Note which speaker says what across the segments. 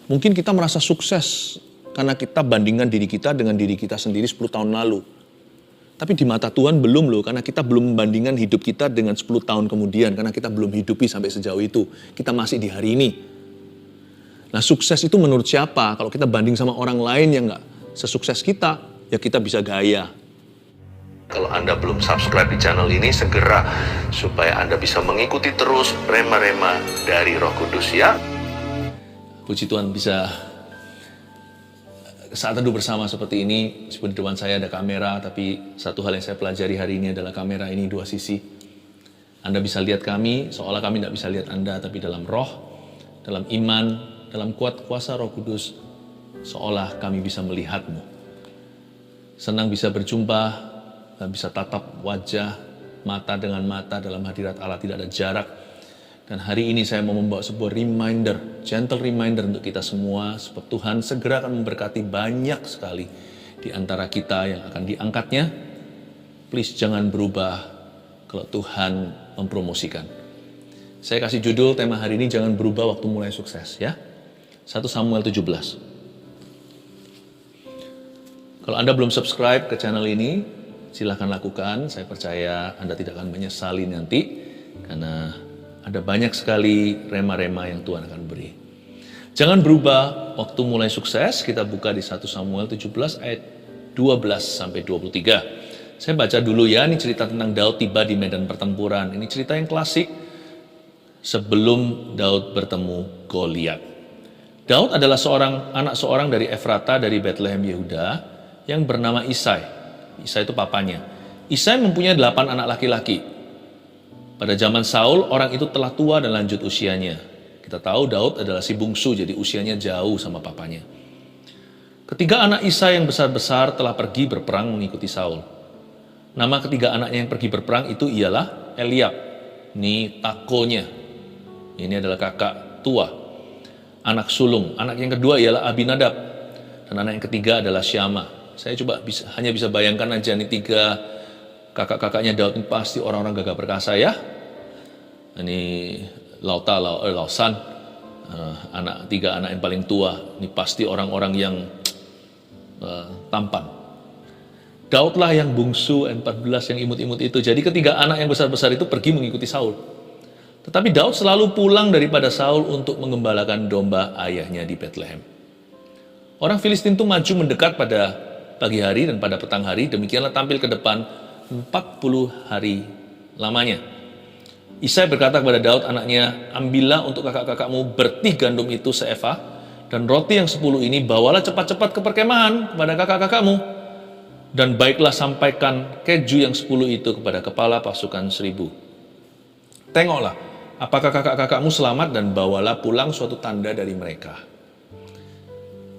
Speaker 1: Mungkin kita merasa sukses karena kita bandingkan diri kita dengan diri kita sendiri 10 tahun lalu. Tapi di mata Tuhan belum loh, karena kita belum membandingkan hidup kita dengan 10 tahun kemudian, karena kita belum hidupi sampai sejauh itu. Kita masih di hari ini. Nah, sukses itu menurut siapa? Kalau kita banding sama orang lain yang nggak sesukses kita, ya kita bisa gaya. Kalau Anda belum subscribe di channel ini, segera supaya Anda bisa mengikuti terus rema-rema dari Roh Kudus ya. Puji Tuhan bisa saat teduh bersama seperti ini. Meskipun di depan saya ada kamera, tapi satu hal yang saya pelajari hari ini adalah kamera ini dua sisi. Anda bisa lihat kami, seolah kami tidak bisa lihat Anda, tapi dalam roh, dalam iman, dalam kuat kuasa Roh Kudus, seolah kami bisa melihatmu. Senang bisa berjumpa, dan bisa tatap wajah, mata dengan mata dalam hadirat Allah, tidak ada jarak. Dan hari ini saya mau membawa sebuah reminder, gentle reminder untuk kita semua, sebab Tuhan segera akan memberkati banyak sekali di antara kita yang akan diangkatnya. Please jangan berubah kalau Tuhan mempromosikan. Saya kasih judul tema hari ini, jangan berubah waktu mulai sukses ya. 1 Samuel 17. Kalau Anda belum subscribe ke channel ini, silahkan lakukan. Saya percaya Anda tidak akan menyesali nanti, karena ada banyak sekali rema-rema yang Tuhan akan beri. Jangan berubah waktu mulai sukses. Kita buka di 1 Samuel 17 ayat 12 sampai 23. Saya baca dulu ya, ini cerita tentang Daud tiba di medan pertempuran. Ini cerita yang klasik sebelum Daud bertemu Goliat. Daud adalah anak seorang dari Efrata dari Bethlehem Yehuda yang bernama Isai. Isai itu papanya. Isai mempunyai 8 anak laki-laki. Pada zaman Saul, orang itu telah tua dan lanjut usianya. Kita tahu Daud adalah si bungsu, jadi usianya jauh sama papanya. Ketiga anak Isai yang besar-besar telah pergi berperang mengikuti Saul. Nama ketiga anaknya yang pergi berperang itu ialah Eliab. Ini takonya. Ini adalah kakak tua. Anak sulung. Anak yang kedua ialah Abinadab. Dan anak yang ketiga adalah Syama. Saya hanya bisa bayangkan aja nih 3 kakak-kakaknya Daud ini pasti orang-orang gagah perkasa ya. Ini Lausan, 3 anak yang paling tua. Ini pasti orang-orang yang tampan. Daudlah yang bungsu, 14 yang imut-imut itu. Jadi ketiga anak yang besar-besar itu pergi mengikuti Saul. Tetapi Daud selalu pulang daripada Saul untuk mengembalakan domba ayahnya di Bethlehem. Orang Filistin itu maju mendekat pada pagi hari dan pada petang hari. Demikianlah tampil ke depan 40 hari lamanya. Isai berkata kepada Daud anaknya, ambillah untuk kakak-kakakmu bertih gandum itu seefah, dan roti yang 10 ini bawalah cepat-cepat ke perkemahan kepada kakak-kakakmu, dan baiklah sampaikan keju yang 10 itu kepada kepala pasukan 1000. Tengoklah, apakah kakak-kakakmu selamat, dan bawalah pulang suatu tanda dari mereka.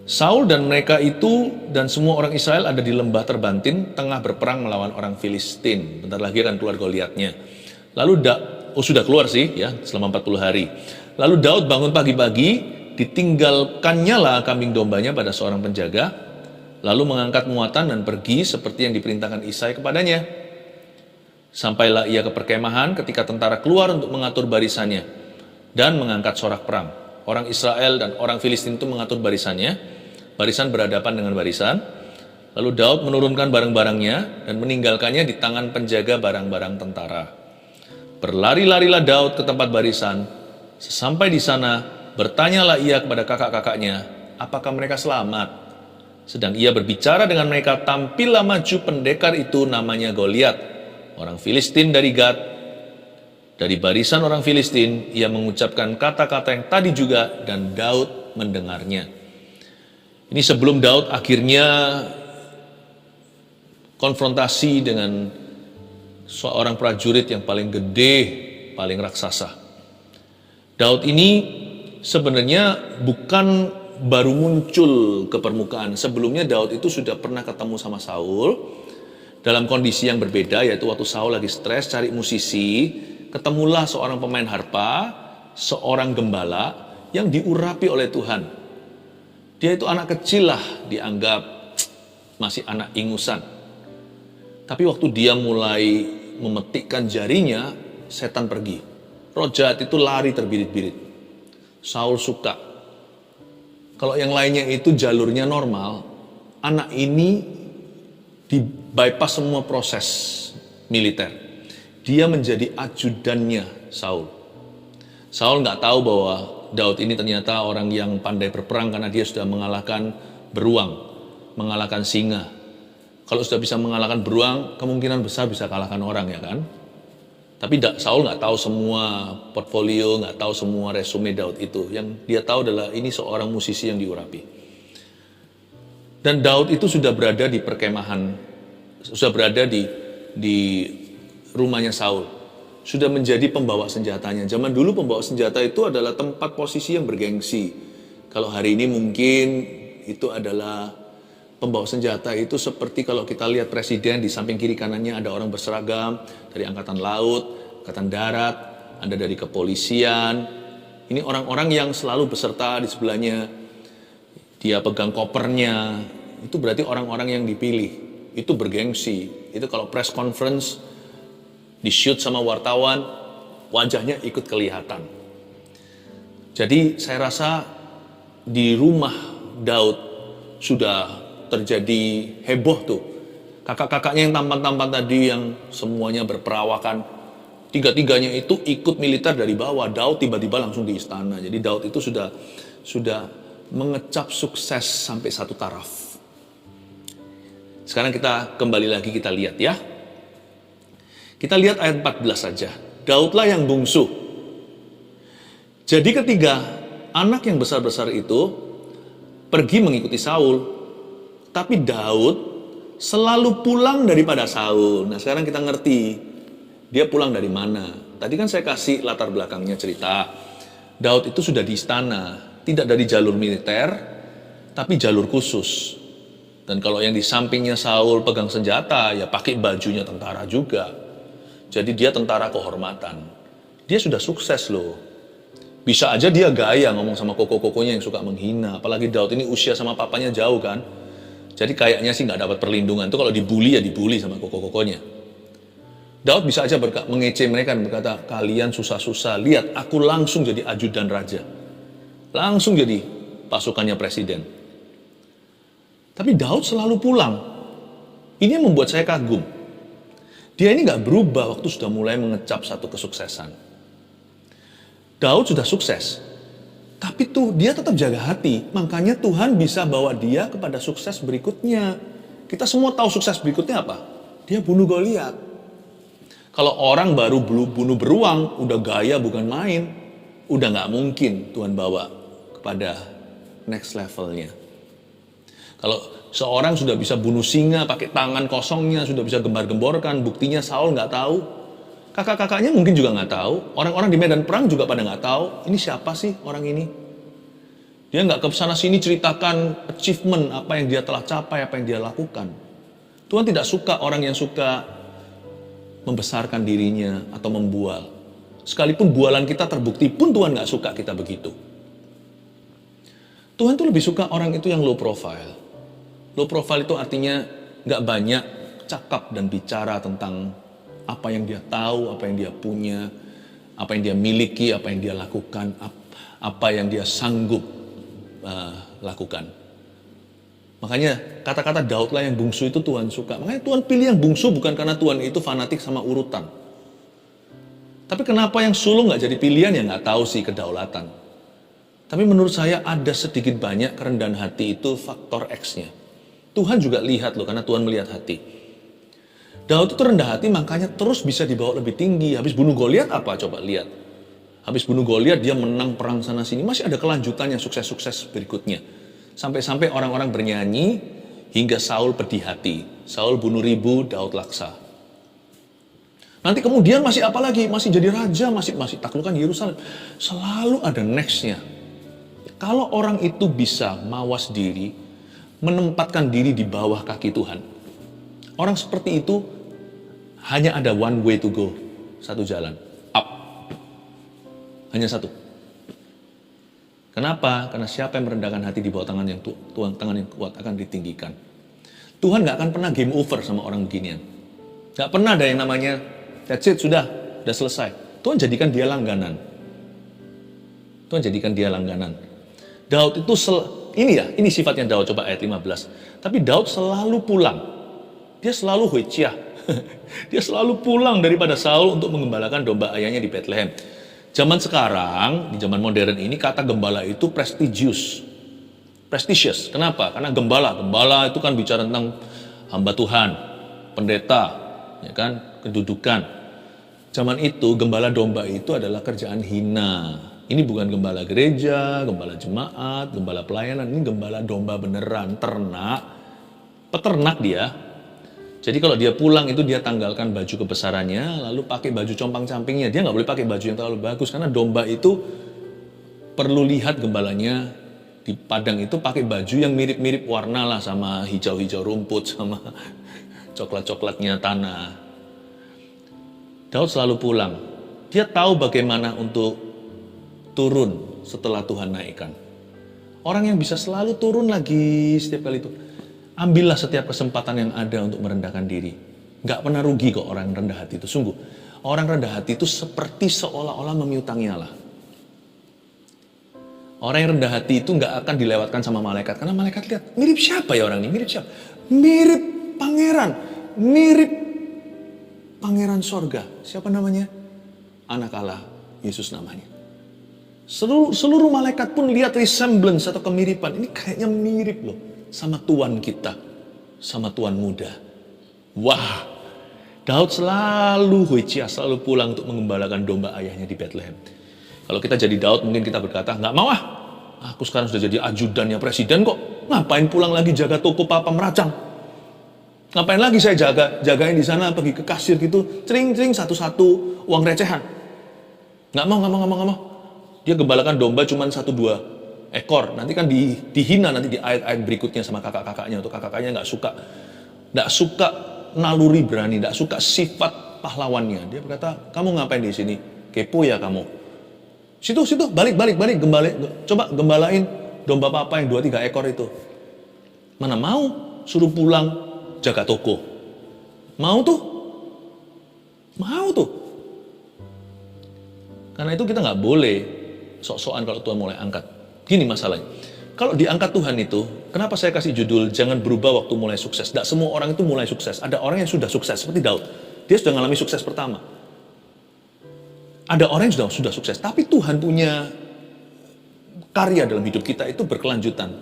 Speaker 1: Saul dan mereka itu dan semua orang Israel ada di lembah terbantin tengah berperang melawan orang Filistin. Bentar lagi akan keluar Goliatnya. Lalu sudah keluar sih ya selama 40 hari. Lalu Daud bangun pagi-pagi, ditinggalkannya lah kambing dombanya pada seorang penjaga, lalu mengangkat muatan dan pergi seperti yang diperintahkan Isai kepadanya. Sampailah ia ke perkemahan ketika tentara keluar untuk mengatur barisannya dan mengangkat sorak perang. Orang Israel dan orang Filistin itu mengatur barisannya, barisan berhadapan dengan barisan. Lalu Daud menurunkan barang-barangnya dan meninggalkannya di tangan penjaga barang-barang tentara. Berlari-larilah Daud ke tempat barisan. Sesampai di sana, bertanyalah ia kepada kakak-kakaknya, apakah mereka selamat? Sedang ia berbicara dengan mereka, tampillah maju pendekar itu namanya Goliat, orang Filistin dari Gad. Dari barisan orang Filistin, ia mengucapkan kata-kata yang tadi juga, dan Daud mendengarnya. Ini sebelum Daud akhirnya konfrontasi dengan seorang prajurit yang paling gede, paling raksasa. Daud ini sebenarnya bukan baru muncul ke permukaan. Sebelumnya Daud itu sudah pernah ketemu sama Saul dalam kondisi yang berbeda, yaitu waktu Saul lagi stres cari musisi, ketemulah seorang pemain harpa, seorang gembala yang diurapi oleh Tuhan. Dia itu anak kecil lah, dianggap masih anak ingusan. Tapi waktu dia mulai memetikkan jarinya, setan pergi. Roh jahat itu lari terbirit-birit. Saul suka. Kalau yang lainnya itu jalurnya normal, anak ini di bypass semua proses militer. Dia menjadi ajudannya Saul. Saul nggak tahu bahwa Daud ini ternyata orang yang pandai berperang karena dia sudah mengalahkan beruang, mengalahkan singa. Kalau sudah bisa mengalahkan beruang, kemungkinan besar bisa kalahkan orang, ya kan? Tapi Saul nggak tahu semua portfolio, nggak tahu semua resume Daud itu. Yang dia tahu adalah ini seorang musisi yang diurapi. Dan Daud itu sudah berada di perkemahan, sudah berada di rumahnya Saul. Sudah menjadi pembawa senjatanya. Zaman dulu pembawa senjata itu adalah tempat posisi yang bergengsi. Kalau hari ini mungkin itu adalah pembawa senjata itu seperti kalau kita lihat presiden di samping kiri kanannya ada orang berseragam dari angkatan laut, angkatan darat, ada dari kepolisian. Ini orang-orang yang selalu beserta di sebelahnya. Dia pegang kopernya. Itu berarti orang-orang yang dipilih. Itu bergengsi. Itu kalau press conference di-shoot sama wartawan, wajahnya ikut kelihatan. Jadi saya rasa di rumah Daud sudah terjadi heboh tuh. Kakak-kakaknya yang tampan-tampan tadi yang semuanya berperawakan, tiga-tiganya itu ikut militer dari bawah. Daud tiba-tiba langsung di istana. Jadi Daud itu sudah mengecap sukses sampai satu taraf. Sekarang kita kembali lagi kita lihat ya. Kita lihat ayat 14 saja. Daudlah yang bungsu. Jadi ketiga anak yang besar-besar itu pergi mengikuti Saul. Tapi Daud selalu pulang daripada Saul. Nah sekarang kita ngerti dia pulang dari mana. Tadi kan saya kasih latar belakangnya cerita. Daud itu sudah di istana. Tidak dari jalur militer, tapi jalur khusus. Dan kalau yang di sampingnya Saul pegang senjata, ya pakai bajunya tentara juga. Jadi dia tentara kehormatan. Dia sudah sukses loh. Bisa aja dia gaya ngomong sama koko-kokonya yang suka menghina. Apalagi Daud ini usia sama papanya jauh kan. Jadi kayaknya sih nggak dapat perlindungan. Itu kalau dibully ya dibully sama koko-kokonya. Daud bisa aja mengece mereka dan berkata, kalian susah-susah. Lihat, aku langsung jadi ajudan raja. Langsung jadi pasukannya presiden. Tapi Daud selalu pulang. Ini yang membuat saya kagum. Dia ini gak berubah waktu sudah mulai mengecap satu kesuksesan. Daud sudah sukses. Tapi tuh dia tetap jaga hati. Makanya Tuhan bisa bawa dia kepada sukses berikutnya. Kita semua tahu sukses berikutnya apa? Dia bunuh Goliat. Kalau orang baru bunuh beruang, udah gaya bukan main. Udah gak mungkin Tuhan bawa kepada next levelnya. Kalau seorang sudah bisa bunuh singa pakai tangan kosongnya, sudah bisa gembar-gemborkan, buktinya Saul nggak tahu. Kakak-kakaknya mungkin juga nggak tahu. Orang-orang di medan perang juga pada nggak tahu. Ini siapa sih orang ini? Dia nggak ke sana sini ceritakan achievement, apa yang dia telah capai, apa yang dia lakukan. Tuhan tidak suka orang yang suka membesarkan dirinya atau membual. Sekalipun bualan kita terbukti pun Tuhan nggak suka kita begitu. Tuhan tuh lebih suka orang itu yang low profile. Low profile itu artinya gak banyak cakap dan bicara tentang apa yang dia tahu, apa yang dia punya, apa yang dia miliki, apa yang dia lakukan, apa yang dia sanggup lakukan. Makanya kata-kata Daudlah yang bungsu itu Tuhan suka. Makanya Tuhan pilih yang bungsu bukan karena Tuhan itu fanatik sama urutan. Tapi kenapa yang sulung gak jadi pilihan ya gak tahu sih kedaulatan. Tapi menurut saya ada sedikit banyak kerendahan hati itu faktor X-nya. Tuhan juga lihat loh, karena Tuhan melihat hati. Daud itu rendah hati, makanya terus bisa dibawa lebih tinggi. Habis bunuh Goliat apa? Coba lihat. Habis bunuh Goliat, dia menang perang sana-sini. Masih ada kelanjutannya, sukses-sukses berikutnya. Sampai-sampai orang-orang bernyanyi, hingga Saul pedih hati. Saul bunuh 1000, Daud laksa. Nanti kemudian masih apa lagi? Masih jadi raja, masih taklukkan Yerusalem. Selalu ada next-nya. Kalau orang itu bisa mawas diri, menempatkan diri di bawah kaki Tuhan. Orang seperti itu hanya ada one way to go. Satu jalan. Up. Hanya satu. Kenapa? Karena siapa yang merendahkan hati di bawah tangan yang tangan yang kuat akan ditinggikan. Tuhan gak akan pernah game over sama orang beginian. Gak pernah ada yang namanya, that's it, sudah selesai. Tuhan jadikan dia langganan. Tuhan jadikan dia langganan. Daud itu ini sifatnya Daud, coba ayat 15. Tapi Daud selalu pulang. Dia selalu huichiah. Dia selalu pulang daripada Saul untuk mengembalakan domba ayahnya di Bethlehem. Zaman sekarang, di zaman modern ini, kata gembala itu prestigious. Kenapa? Karena gembala itu kan bicara tentang hamba Tuhan, pendeta, ya kan, kedudukan. Zaman itu gembala domba itu adalah kerjaan hina. Ini bukan gembala gereja, gembala jemaat, gembala pelayanan, ini gembala domba beneran, peternak dia. Jadi kalau dia pulang itu dia tanggalkan baju kebesarannya, lalu pakai baju compang-campingnya. Dia nggak boleh pakai baju yang terlalu bagus, karena domba itu perlu lihat gembalanya di padang itu pakai baju yang mirip-mirip warna lah, sama hijau-hijau rumput, sama coklat-coklatnya tanah. Daud selalu pulang. Dia tahu bagaimana untuk turun setelah Tuhan naikkan. Orang yang bisa selalu turun lagi setiap kali itu. Ambillah setiap kesempatan yang ada untuk merendahkan diri. Gak pernah rugi kok orang rendah hati itu. Sungguh, orang rendah hati itu seperti seolah-olah memiutangi Allah. Orang yang rendah hati itu gak akan dilewatkan sama malaikat. Karena malaikat lihat, mirip siapa ya orang ini? Mirip siapa? Mirip pangeran. Mirip pangeran sorga. Siapa namanya? Anak Allah, Yesus namanya. Seluruh malaikat pun lihat resemblance atau kemiripan. Ini kayaknya mirip loh sama Tuhan kita, sama Tuhan muda. Wah, Daud selalu huichiah, selalu pulang untuk mengembalakan domba ayahnya di Bethlehem. Kalau kita jadi Daud mungkin kita berkata, nggak mau aku sekarang sudah jadi ajudannya presiden kok. Ngapain pulang lagi jaga toko papa meracang? Ngapain lagi saya jagain di sana, pergi ke kasir gitu, cering-cering satu-satu uang recehan. Nggak mau. Dia gembalakan domba cuma 1-2 ekor. Nanti kan dihina nanti di ayat-ayat berikutnya sama kakak-kakaknya, atau kakak-kakaknya nggak suka naluri berani, nggak suka sifat pahlawannya. Dia berkata, kamu ngapain di sini? Kepo ya kamu. Situ, balik, coba gembalain domba papa yang 2-3 ekor itu. Mana mau suruh pulang jaga toko? Mau tuh. Karena itu kita nggak boleh sok-sokan kalau Tuhan mulai angkat. Gini masalahnya, kalau diangkat Tuhan itu, kenapa saya kasih judul jangan berubah waktu mulai sukses? Tidak semua orang itu mulai sukses. Ada orang yang sudah sukses, seperti Daud. Dia sudah mengalami sukses pertama. Ada orang yang sudah sukses, tapi Tuhan punya karya dalam hidup kita itu berkelanjutan.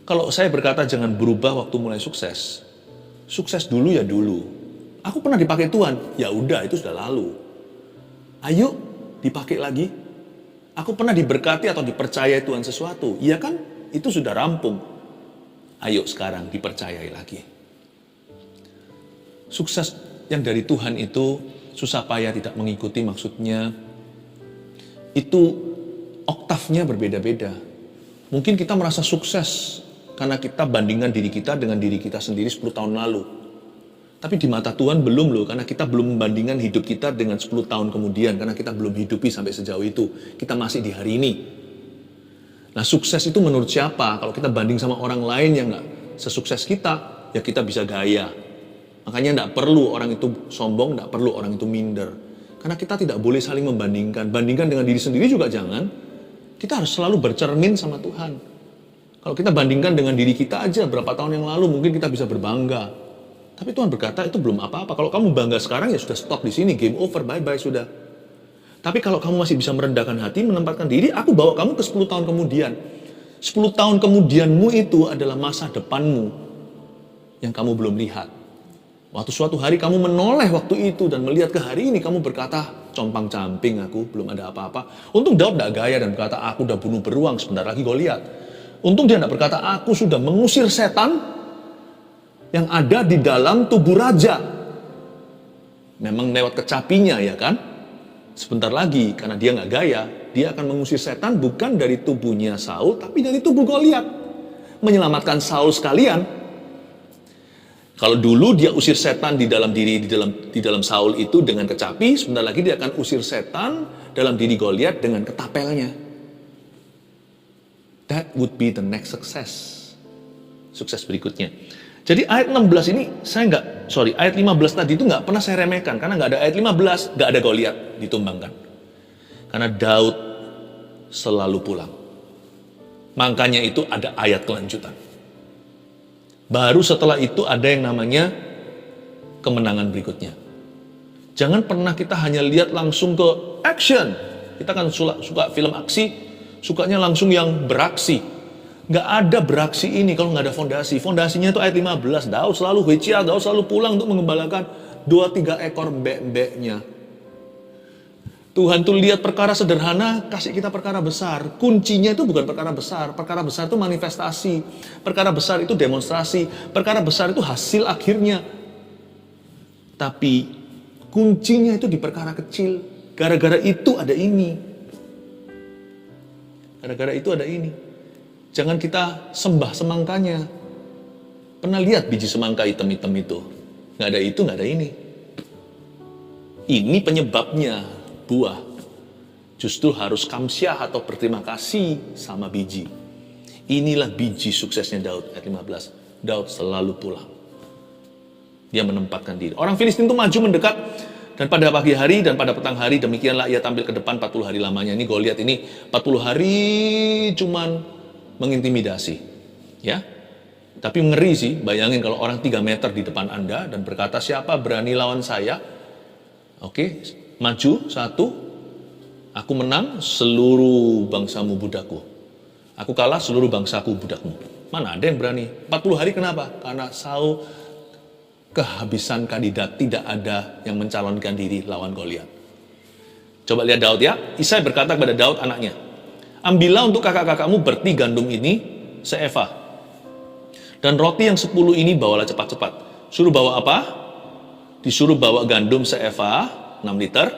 Speaker 1: Kalau saya berkata jangan berubah waktu mulai sukses dulu ya dulu. Aku pernah dipakai Tuhan, ya udah itu sudah lalu. Ayo dipakai lagi. Aku pernah diberkati atau dipercayai Tuhan sesuatu, iya kan? Itu sudah rampung. Ayo sekarang dipercayai lagi. Sukses yang dari Tuhan itu susah payah tidak mengikuti, maksudnya itu oktavnya berbeda-beda. Mungkin kita merasa sukses karena kita bandingkan diri kita dengan diri kita sendiri 10 tahun lalu. Tapi di mata Tuhan belum loh, karena kita belum membandingkan hidup kita dengan 10 tahun kemudian, karena kita belum hidupi sampai sejauh itu. Kita masih di hari ini. Nah, sukses itu menurut siapa? Kalau kita banding sama orang lain yang nggak sesukses kita, ya kita bisa gaya. Makanya nggak perlu orang itu sombong, nggak perlu orang itu minder. Karena kita tidak boleh saling membandingkan. Bandingkan dengan diri sendiri juga jangan. Kita harus selalu bercermin sama Tuhan. Kalau kita bandingkan dengan diri kita aja, berapa tahun yang lalu mungkin kita bisa berbangga. Tapi Tuhan berkata itu belum apa-apa. Kalau kamu bangga sekarang ya sudah stop di sini, game over, bye-bye sudah. Tapi kalau kamu masih bisa merendahkan hati, menempatkan diri, aku bawa kamu ke 10 tahun kemudian. 10 tahun kemudianmu itu adalah masa depanmu yang kamu belum lihat. Waktu suatu hari kamu menoleh waktu itu dan melihat ke hari ini, kamu berkata, compang-camping aku, belum ada apa-apa. Untung Daud tidak gaya dan berkata, aku udah bunuh beruang, sebentar lagi Goliat. Untung dia tidak berkata, aku sudah mengusir setan yang ada di dalam tubuh raja. Memang lewat kecapinya ya kan? Sebentar lagi, karena dia nggak gaya, dia akan mengusir setan bukan dari tubuhnya Saul, tapi dari tubuh Goliat. Menyelamatkan Saul sekalian. Kalau dulu dia usir setan di dalam Saul itu dengan kecapi, sebentar lagi dia akan usir setan dalam diri Goliat dengan ketapelnya. That would be the next success. Sukses berikutnya. Jadi ayat 16 ini ayat 15 tadi itu nggak pernah saya remehkan, karena nggak ada ayat 15, nggak ada Goliat ditumbangkan. Karena Daud selalu pulang. Makanya itu ada ayat kelanjutan. Baru setelah itu ada yang namanya kemenangan berikutnya. Jangan pernah kita hanya lihat langsung ke action. Kita kan suka film aksi, sukanya langsung yang beraksi. Nggak ada beraksi ini kalau nggak ada fondasi. Fondasinya itu ayat 15. Daud selalu hijrah, Daud selalu pulang untuk mengembalakan 2-3 ekor mbek-mbeknya. Tuhan tuh lihat perkara sederhana, kasih kita perkara besar. Kuncinya itu bukan perkara besar. Perkara besar itu manifestasi. Perkara besar itu demonstrasi. Perkara besar itu hasil akhirnya. Tapi kuncinya itu di perkara kecil. Gara-gara itu ada ini. Gara-gara itu ada ini. Jangan kita sembah semangkanya. Pernah lihat biji semangka hitam-hitam itu? Nggak ada itu, nggak ada ini. Ini penyebabnya. Buah justru harus kamsyah atau berterima kasih sama biji. Inilah biji suksesnya Daud. Ayat 15. Daud selalu pulang. Dia menempatkan diri. Orang Filistin itu maju mendekat, dan pada pagi hari dan pada petang hari demikianlah ia tampil ke depan 40 hari lamanya. Ini Goliat ini 40 hari cuman mengintimidasi, ya. Tapi ngeri sih, bayangin kalau orang 3 meter di depan Anda dan berkata, siapa berani lawan saya? Oke, maju, 1, aku menang, seluruh bangsamu budakku. Aku kalah, seluruh bangsaku budakmu. Mana ada yang berani? 40 hari kenapa? Karena Saul kehabisan kandidat, tidak ada yang mencalonkan diri lawan Goliat. Coba lihat Daud ya. Isai berkata kepada Daud anaknya, ambillah untuk kakak-kakakmu berti gandum ini seefah, dan roti yang 10 ini bawalah cepat-cepat. Suruh bawa apa? Disuruh bawa gandum seefah, 6 liter,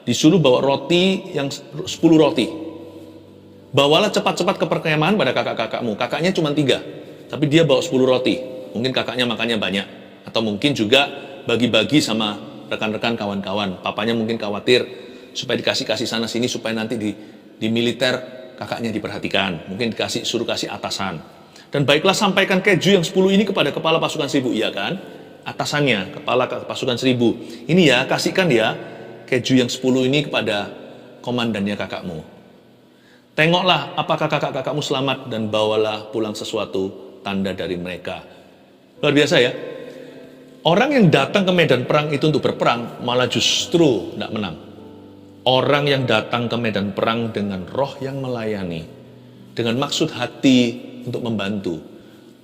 Speaker 1: disuruh bawa roti yang 10 roti. Bawalah cepat-cepat ke perkemahan pada kakak-kakakmu. Kakaknya cuma 3, tapi dia bawa 10 roti. Mungkin kakaknya makannya banyak, atau mungkin juga bagi-bagi sama rekan-rekan kawan-kawan. Papanya mungkin khawatir supaya dikasih-kasih sana sini, supaya nanti di militer kakaknya diperhatikan. Mungkin suruh kasih atasan. Dan baiklah sampaikan keju yang 10 ini kepada kepala pasukan 1000, iya kan? Atasannya, kepala pasukan 1000. Ini ya, kasihkan ya keju yang 10 ini kepada komandannya kakakmu. Tengoklah apakah kakak-kakakmu selamat dan bawalah pulang sesuatu tanda dari mereka. Luar biasa ya. Orang yang datang ke medan perang itu untuk berperang malah justru tidak menang. Orang yang datang ke medan perang dengan roh yang melayani, dengan maksud hati untuk membantu,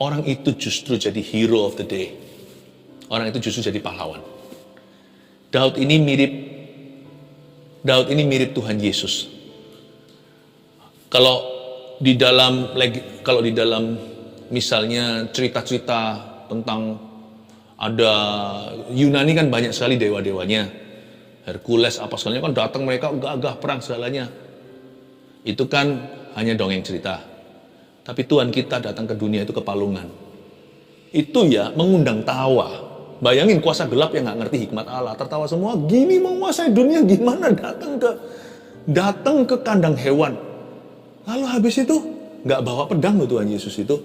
Speaker 1: orang itu justru jadi hero of the day. Orang itu justru jadi pahlawan. Daud ini mirip Tuhan Yesus. Kalau di dalam misalnya cerita-cerita tentang ada Yunani kan banyak sekali dewa-dewanya. Hercules apa segalanya kan datang, mereka gagah perang segalanya. Itu kan hanya dongeng cerita. Tapi Tuhan kita datang ke dunia itu kepalungan. Itu ya mengundang tawa. Bayangin kuasa gelap yang nggak ngerti hikmat Allah, tertawa semua, gini menguasai dunia gimana, datang ke kandang hewan. Lalu habis itu nggak bawa pedang loh Tuhan Yesus itu.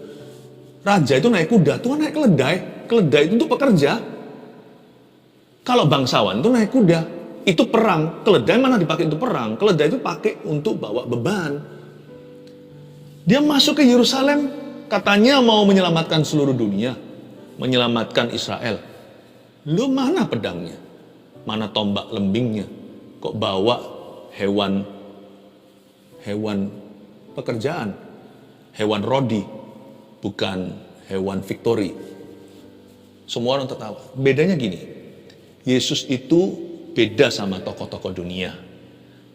Speaker 1: Raja itu naik kuda, Tuhan naik keledai. Keledai itu untuk pekerja. Kalau bangsawan itu naik kuda, itu perang. Keledai mana dipakai untuk perang? Keledai itu pakai untuk bawa beban. Dia masuk ke Yerusalem, katanya mau menyelamatkan seluruh dunia, menyelamatkan Israel. Lu mana pedangnya? Mana tombak lembingnya? Kok bawa hewan pekerjaan, hewan rodi, bukan hewan victory. Semua orang tertawa. Bedanya gini, Yesus itu beda sama tokoh-tokoh dunia.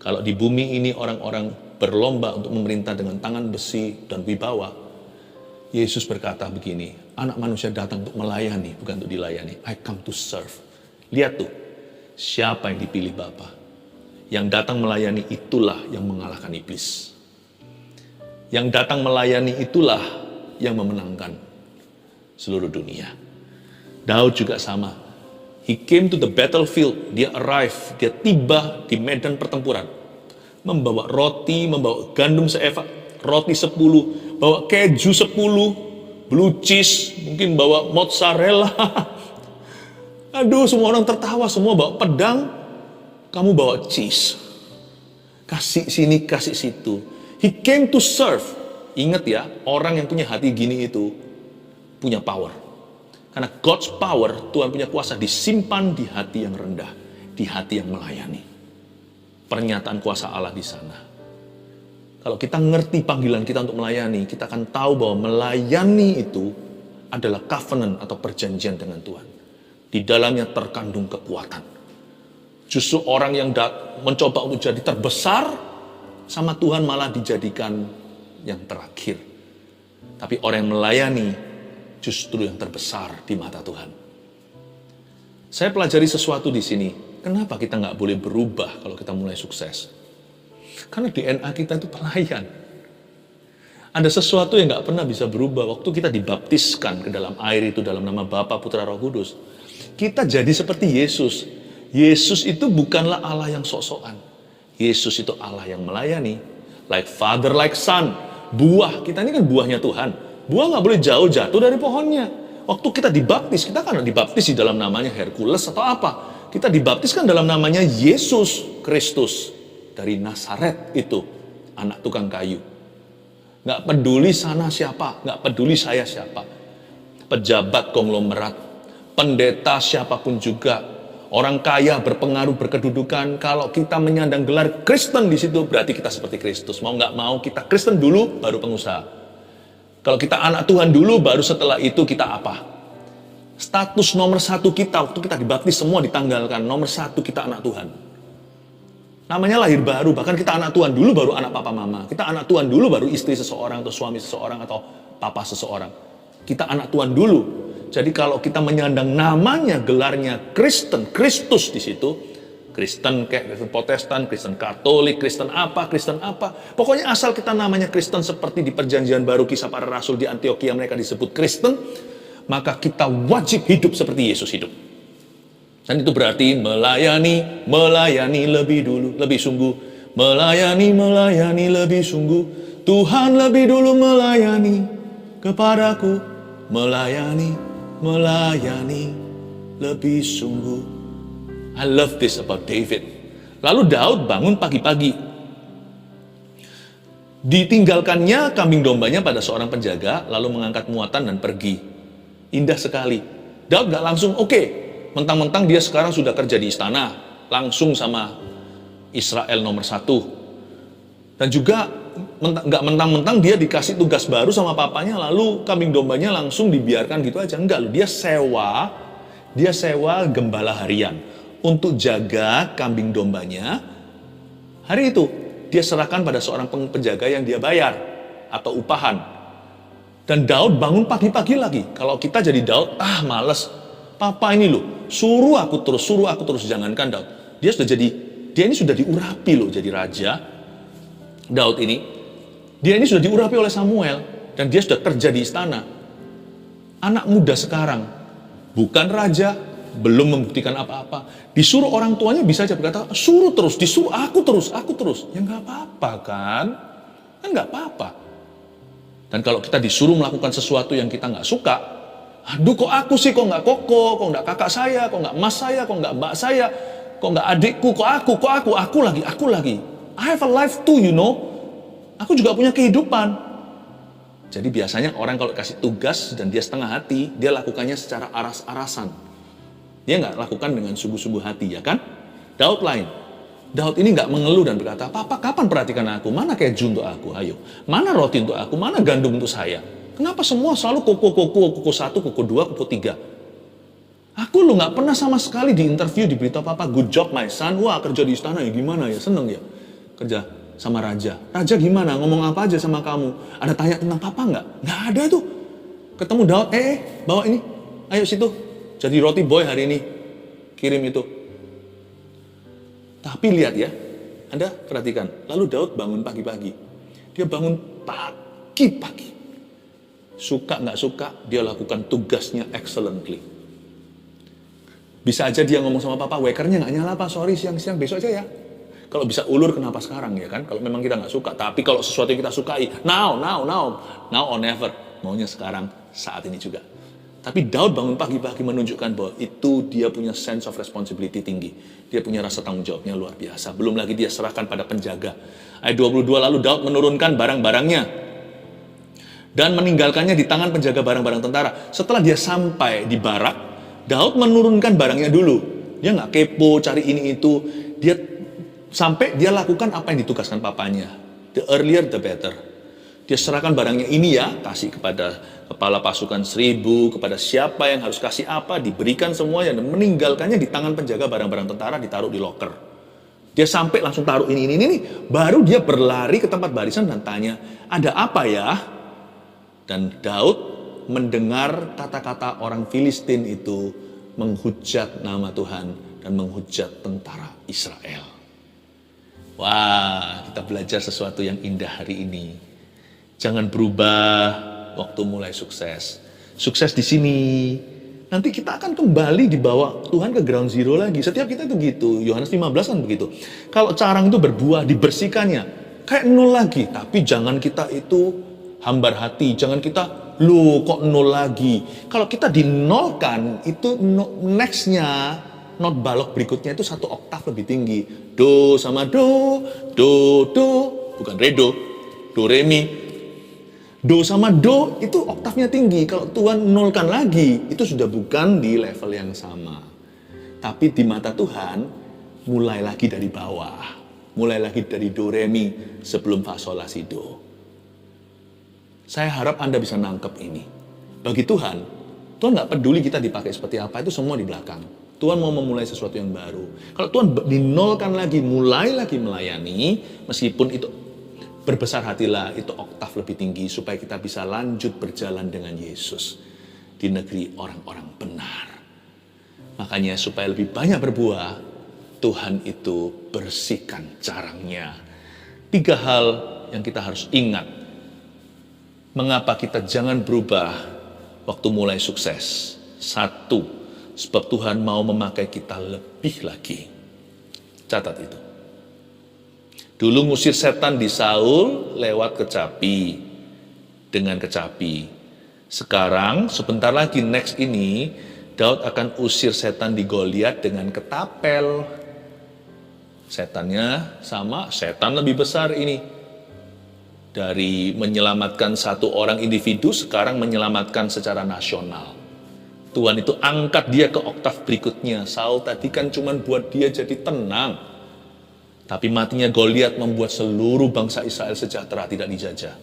Speaker 1: Kalau di bumi ini orang-orang berlomba untuk memerintah dengan tangan besi dan wibawa, Yesus berkata begini, anak manusia datang untuk melayani, bukan untuk dilayani. I come to serve. Lihat tuh, siapa yang dipilih Bapa? Yang datang melayani itulah yang mengalahkan iblis. Yang datang melayani itulah yang memenangkan seluruh dunia. Daud juga sama. He came to the battlefield, dia arrive, dia tiba di medan pertempuran. Membawa roti, membawa gandum seefah, roti 10, bawa keju 10, blue cheese, mungkin bawa mozzarella. Aduh, semua orang tertawa, semua bawa pedang, kamu bawa cheese. Kasih sini, kasih situ. He came to serve. Ingat ya, orang yang punya hati gini itu punya power. Karena God's power, Tuhan punya kuasa disimpan di hati yang rendah, di hati yang melayani. Pernyataan kuasa Allah di sana. Kalau kita ngerti panggilan kita untuk melayani, kita akan tahu bahwa melayani itu adalah covenant atau perjanjian dengan Tuhan. Di dalamnya terkandung kekuatan. Justru orang yang mencoba untuk jadi terbesar, sama Tuhan malah dijadikan yang terakhir. Tapi orang yang melayani justru yang terbesar di mata Tuhan. Saya pelajari sesuatu di sini. Kenapa kita nggak boleh berubah kalau kita mulai sukses? Karena DNA kita itu pelayan. Ada sesuatu yang nggak pernah bisa berubah. Waktu kita dibaptiskan ke dalam air itu dalam nama Bapa, Putra, Roh Kudus, kita jadi seperti Yesus. Yesus itu bukanlah Allah yang sok-sokan. Yesus itu Allah yang melayani. Like father, like son. Buah, kita ini kan buahnya Tuhan. Buah nggak boleh jauh jatuh dari pohonnya. Waktu kita dibaptis, kita kan dibaptis di dalam namanya Hercules atau apa. Kita dibaptiskan dalam namanya Yesus Kristus. Dari Nazaret itu, anak tukang kayu. Nggak peduli sana siapa, nggak peduli saya siapa. Pejabat konglomerat, pendeta siapapun juga, orang kaya berpengaruh berkedudukan. Kalau kita menyandang gelar Kristen di situ, berarti kita seperti Kristus. Mau nggak mau kita Kristen dulu, baru pengusaha. Kalau kita anak Tuhan dulu, baru setelah itu kita apa? Status nomor 1 kita, waktu kita dibaptis semua ditanggalkan. Nomor 1 kita anak Tuhan. Namanya lahir baru, bahkan kita anak Tuhan dulu baru anak papa mama. Kita anak Tuhan dulu baru istri seseorang atau suami seseorang atau papa seseorang. Kita anak Tuhan dulu. Jadi kalau kita menyandang namanya, gelarnya Kristen, Kristus di situ, Kristen kayak Kristen Protestan, Kristen Katolik, Kristen apa. Pokoknya asal kita namanya Kristen seperti di Perjanjian Baru Kisah Para Rasul di Antioquia mereka disebut Kristen, maka kita wajib hidup seperti Yesus hidup. Dan itu berarti melayani lebih dulu, lebih sungguh. Melayani lebih sungguh. Tuhan lebih dulu melayani kepadaku. Melayani lebih sungguh. I love this about David. Lalu Daud bangun pagi-pagi. Ditinggalkannya kambing dombanya pada seorang penjaga, lalu mengangkat muatan dan pergi. Indah sekali. Daud gak langsung, oke. Mentang-mentang dia sekarang sudah kerja di istana, langsung sama Israel nomor 1. Dan juga nggak mentang-mentang dia dikasih tugas baru sama papanya, lalu kambing dombanya langsung dibiarkan gitu aja. Enggak loh, dia sewa gembala harian untuk jaga kambing dombanya. Hari itu dia serahkan pada seorang penjaga yang dia bayar atau upahan. Dan Daud bangun pagi-pagi lagi. Kalau kita jadi Daud, males. Papa ini loh, suruh aku terus, jangankan Daud. Dia ini sudah diurapi loh jadi raja. Daud ini, dia ini sudah diurapi oleh Samuel dan dia sudah kerja di istana. Anak muda sekarang, bukan raja, belum membuktikan apa-apa. Disuruh orang tuanya bisa aja berkata, disuruh aku terus. Ya nggak apa-apa kan? Kan nggak apa-apa. Dan kalau kita disuruh melakukan sesuatu yang kita nggak suka, aduh kok aku sih, kok nggak koko, kok nggak kakak saya, kok nggak mas saya, kok nggak mbak saya, kok nggak adikku, kok aku lagi. I have a life too, you know. Aku juga punya kehidupan. Jadi biasanya orang kalau kasih tugas dan dia setengah hati, dia lakukannya secara aras-arasan. Dia nggak lakukan dengan sungguh-sungguh hati, ya kan? Daud lain. Daud ini nggak mengeluh dan berkata, Papa kapan perhatikan aku? Mana keju untuk aku? Ayo. Mana roti untuk aku? Mana gandum untuk saya? Kenapa semua selalu koko 1, koko 2, koko 3? Aku lo nggak pernah sama sekali di interview diberitahu Papa, good job my son. Wah kerja di istana ya gimana ya, seneng ya kerja sama raja. Raja gimana, ngomong apa aja sama kamu? Ada tanya tentang Papa nggak? Nggak ada tuh. Ketemu Daud, bawa ini, ayo situ. Jadi roti boy hari ini, kirim itu. Tapi lihat ya, Anda perhatikan. Lalu Daud bangun pagi-pagi. Dia bangun pagi-pagi. Suka nggak suka, dia lakukan tugasnya excellently. Bisa aja dia ngomong sama Papa, wakernya nggak nyala Pak, sorry siang-siang besok aja ya. Kalau bisa ulur kenapa sekarang ya kan? Kalau memang kita nggak suka, tapi kalau sesuatu yang kita sukai, now or never, maunya sekarang, saat ini juga. Tapi Daud bangun pagi-pagi menunjukkan bahwa itu dia punya sense of responsibility tinggi. Dia punya rasa tanggung jawabnya luar biasa. Belum lagi dia serahkan pada penjaga. Ayat 22, lalu Daud menurunkan barang-barangnya. dan meninggalkannya di tangan penjaga barang-barang tentara. Setelah dia sampai di barak, Daud menurunkan barangnya dulu. Dia nggak kepo cari ini itu. Dia sampai dia lakukan apa yang ditugaskan papanya. The earlier the better. Dia serahkan barangnya ini ya, kasih kepada kepala pasukan 1000, kepada siapa yang harus kasih apa, diberikan semuanya, dan meninggalkannya di tangan penjaga barang-barang tentara, ditaruh di loker. Dia sampai langsung taruh ini. Baru dia berlari ke tempat barisan dan tanya, ada apa ya? Dan Daud mendengar kata-kata orang Filistin itu menghujat nama Tuhan dan menghujat tentara Israel. Wah, kita belajar sesuatu yang indah hari ini. Jangan berubah waktu mulai sukses. Sukses di sini. Nanti kita akan kembali dibawa Tuhan ke ground zero lagi. Setiap kita itu gitu. Yohanes 15 kan begitu. Kalau carang itu berbuah, dibersihkannya. Kayak nol lagi. Tapi jangan kita itu hambar hati. Jangan kita, loh kok nol lagi. Kalau kita dinolkan, itu nextnya, not balok berikutnya itu 1 oktav lebih tinggi. Do sama do, bukan re do re mi. Do sama do itu oktavnya tinggi. Kalau Tuhan nolkan lagi, itu sudah bukan di level yang sama. Tapi di mata Tuhan, mulai lagi dari bawah. Mulai lagi dari do re mi sebelum fa sol la si do. Saya harap Anda bisa nangkep ini. Bagi Tuhan nggak peduli kita dipakai seperti apa, itu semua di belakang. Tuhan mau memulai sesuatu yang baru. Kalau Tuhan dinolkan lagi, mulai lagi melayani, meskipun itu berbesar hatilah, itu oktav lebih tinggi, supaya kita bisa lanjut berjalan dengan Yesus di negeri orang-orang benar. Makanya supaya lebih banyak berbuah, Tuhan itu bersihkan carangnya. 3 hal yang kita harus ingat. Mengapa kita jangan berubah waktu mulai sukses? 1, sebab Tuhan mau memakai kita lebih lagi. Catat itu. Dulu ngusir setan di Saul lewat kecapi. Dengan kecapi. Sekarang sebentar lagi next ini Daud akan usir setan di Goliat dengan ketapel. Setannya sama, setan lebih besar ini. Dari menyelamatkan 1 orang individu, sekarang menyelamatkan secara nasional. Tuhan itu angkat dia ke oktav berikutnya. Saul tadi kan cuma buat dia jadi tenang. Tapi matinya Goliat membuat seluruh bangsa Israel sejahtera, tidak dijajah.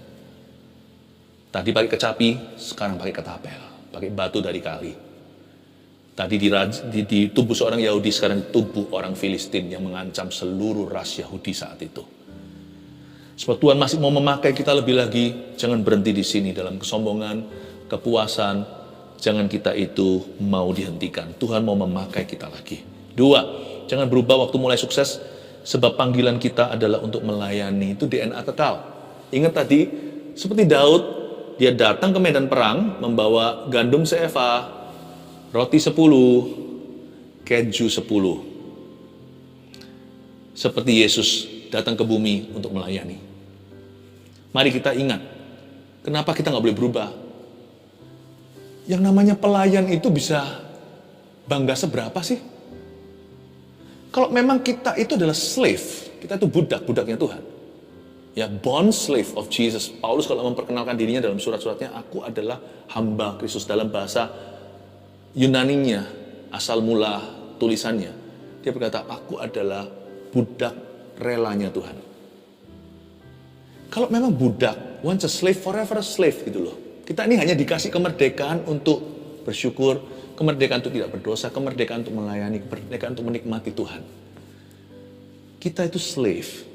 Speaker 1: Tadi pakai kecapi, sekarang pakai ketapel. Pakai batu dari kali. Tadi di tubuh seorang Yahudi, sekarang di tubuh orang Filistin yang mengancam seluruh ras Yahudi saat itu. Sebab Tuhan masih mau memakai kita lebih lagi. Jangan berhenti di sini dalam kesombongan, kepuasan. Jangan kita itu mau dihentikan. Tuhan mau memakai kita lagi. 2, jangan berubah waktu mulai sukses. Sebab panggilan kita adalah untuk melayani. Itu DNA kekal. Ingat tadi, seperti Daud, dia datang ke medan perang, membawa gandum seeva, roti 10, keju 10. Seperti Yesus datang ke bumi untuk melayani. Mari kita ingat, kenapa kita nggak boleh berubah? Yang namanya pelayan itu bisa bangga seberapa sih? Kalau memang kita itu adalah slave, kita itu budaknya Tuhan. Ya, bond slave of Jesus. Paulus kalau memperkenalkan dirinya dalam surat-suratnya, aku adalah hamba Kristus. Dalam bahasa Yunaninya, asal mula tulisannya, dia berkata, aku adalah budak relanya Tuhan. Kalau memang budak, once a slave, forever a slave gitu loh. Kita ini hanya dikasih kemerdekaan untuk bersyukur, kemerdekaan untuk tidak berdosa, kemerdekaan untuk melayani, kemerdekaan untuk menikmati Tuhan. Kita itu slave.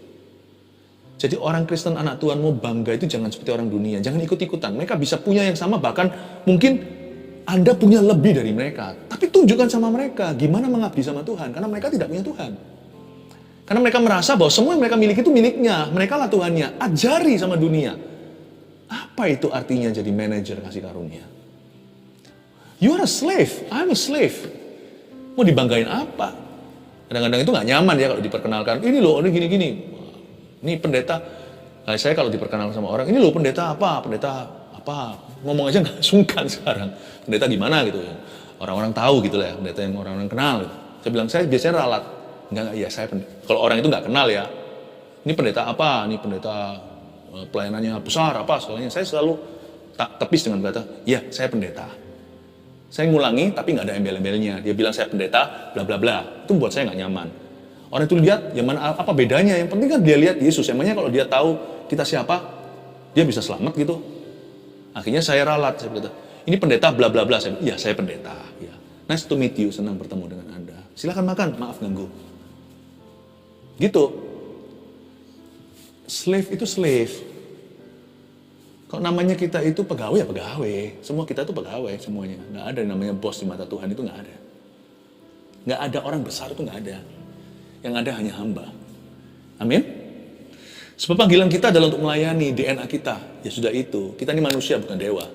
Speaker 1: Jadi orang Kristen anak Tuhan mau bangga itu jangan seperti orang dunia. Jangan ikut-ikutan. Mereka bisa punya yang sama, bahkan mungkin Anda punya lebih dari mereka. Tapi tunjukkan sama mereka gimana mengabdi sama Tuhan. Karena mereka tidak punya Tuhan. Karena mereka merasa bahwa semua yang mereka miliki itu miliknya. Mereka lah Tuhannya. Ajari sama dunia. Apa itu artinya jadi manajer kasih karunia? You are a slave, I'm a slave. Mau dibanggain apa? Kadang-kadang itu nggak nyaman ya kalau diperkenalkan. Ini loh, ini gini-gini. Ini pendeta. Nah, saya kalau diperkenalkan sama orang, ini loh pendeta apa? Pendeta apa? Ngomong aja nggak sungkan sekarang. Pendeta gimana gitu ya? Orang-orang tahu gitu lah ya. Pendeta yang orang-orang kenal. Gitu. Saya bilang saya biasanya ralat. Enggak, ya saya pendeta. Kalau orang itu nggak kenal ya. Ini pendeta apa? Ini pendeta pelayanannya besar apa? Soalnya saya selalu tak tepis dengan berkata, ya saya pendeta. Saya ngulangi tapi nggak ada embel-embelnya. Dia bilang saya pendeta, bla bla bla. Itu buat saya nggak nyaman. Orang itu lihat, ya mana apa bedanya? Yang penting kan dia lihat Yesus. Emangnya kalau dia tahu kita siapa, dia bisa selamat gitu. Akhirnya saya ralat, saya berkata, ini pendeta bla bla bla. Saya bilang, ya saya pendeta. Ya. Nice to meet you, senang bertemu dengan Anda. Silakan makan, maaf ganggu. Gitu. Slave itu slave. Kalau namanya kita itu pegawai ya pegawai. Semua kita itu pegawai semuanya. Nggak ada yang namanya bos di mata Tuhan, itu nggak ada. Nggak ada orang besar, itu nggak ada. Yang ada hanya hamba. Amin. Sebab panggilan kita adalah untuk melayani DNA kita. Ya sudah itu. Kita ini manusia bukan dewa.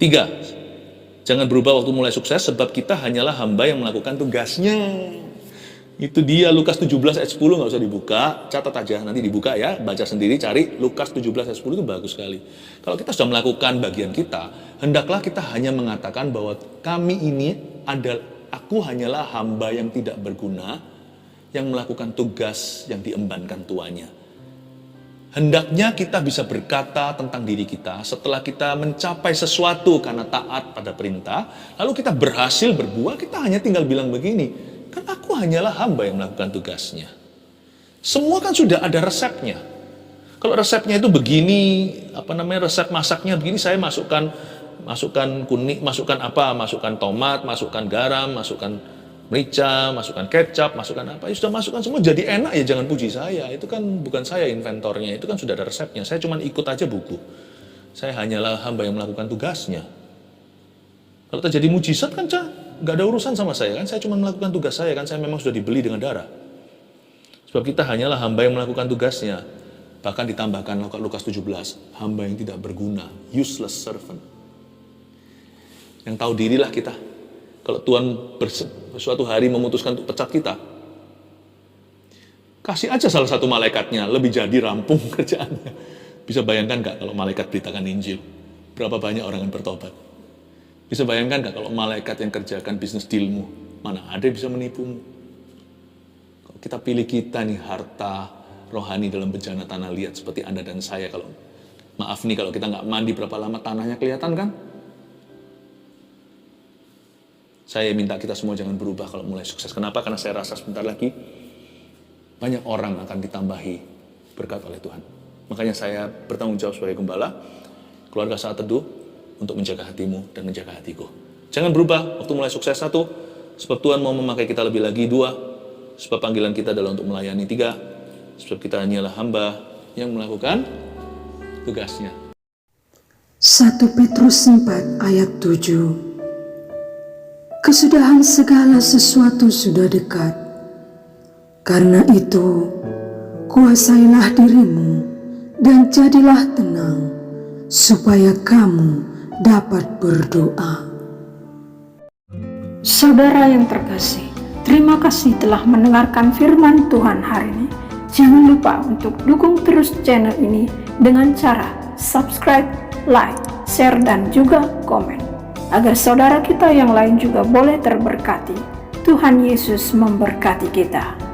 Speaker 1: 3. Jangan berubah waktu mulai sukses sebab kita hanyalah hamba yang melakukan tugasnya. Itu dia Lukas 17 ayat 10, nggak usah dibuka, catat aja, nanti dibuka ya, baca sendiri, cari Lukas 17 ayat 10 itu bagus sekali. Kalau kita sudah melakukan bagian kita, hendaklah kita hanya mengatakan bahwa kami ini aku hanyalah hamba yang tidak berguna, yang melakukan tugas yang diembankan tuannya. Hendaknya kita bisa berkata tentang diri kita setelah kita mencapai sesuatu karena taat pada perintah, lalu kita berhasil berbuah, kita hanya tinggal bilang begini, kan aku hanyalah hamba yang melakukan tugasnya. Semua kan sudah ada resepnya. Kalau resepnya itu begini, resep masaknya begini, saya masukkan kuning, masukkan tomat, masukkan garam, masukkan merica, masukkan kecap, masukkan apa, ya sudah masukkan semua jadi enak, ya jangan puji saya. Itu kan bukan saya inventornya, itu kan sudah ada resepnya. Saya cuma ikut aja buku. Saya hanyalah hamba yang melakukan tugasnya. Kalau terjadi mujizat kan nggak ada urusan sama saya kan, saya cuma melakukan tugas saya kan, saya memang sudah dibeli dengan darah. Sebab kita hanyalah hamba yang melakukan tugasnya. Bahkan ditambahkan Lukas 17, hamba yang tidak berguna, useless servant. Yang tahu dirilah kita. Kalau Tuhan suatu hari memutuskan untuk pecat kita, kasih aja salah satu malaikatnya, lebih jadi rampung kerjaannya. Bisa bayangkan gak kalau malaikat beritakan Injil? Berapa banyak orang yang bertobat? Bisa bayangkan gak kalau malaikat yang kerjakan bisnis dealmu? Mana ada yang bisa menipumu? Kalau kita pilih kita nih, harta rohani dalam bencana tanah liat seperti Anda dan saya. Kalau maaf nih, kalau kita gak mandi berapa lama tanahnya kelihatan kan? Saya minta kita semua jangan berubah kalau mulai sukses. Kenapa? Karena saya rasa sebentar lagi banyak orang akan ditambahi berkat oleh Tuhan. Makanya saya bertanggung jawab sebagai gembala, keluarga Saat Teduh, untuk menjaga hatimu dan menjaga hatiku. Jangan berubah waktu mulai sukses. 1, sebab Tuhan mau memakai kita lebih lagi. 2, sebab panggilan kita adalah untuk melayani. 3, sebab kita hanyalah hamba yang melakukan tugasnya.
Speaker 2: 1 Petrus 4 ayat 7. Kesudahan segala sesuatu sudah dekat. Karena itu, kuasailah dirimu dan jadilah tenang, supaya kamu dapat berdoa.
Speaker 3: Saudara yang terkasih, terima kasih telah mendengarkan firman Tuhan hari ini. Jangan lupa untuk dukung terus channel ini dengan cara subscribe, like, share, dan juga komen, agar saudara kita yang lain juga boleh terberkati. Tuhan Yesus memberkati kita.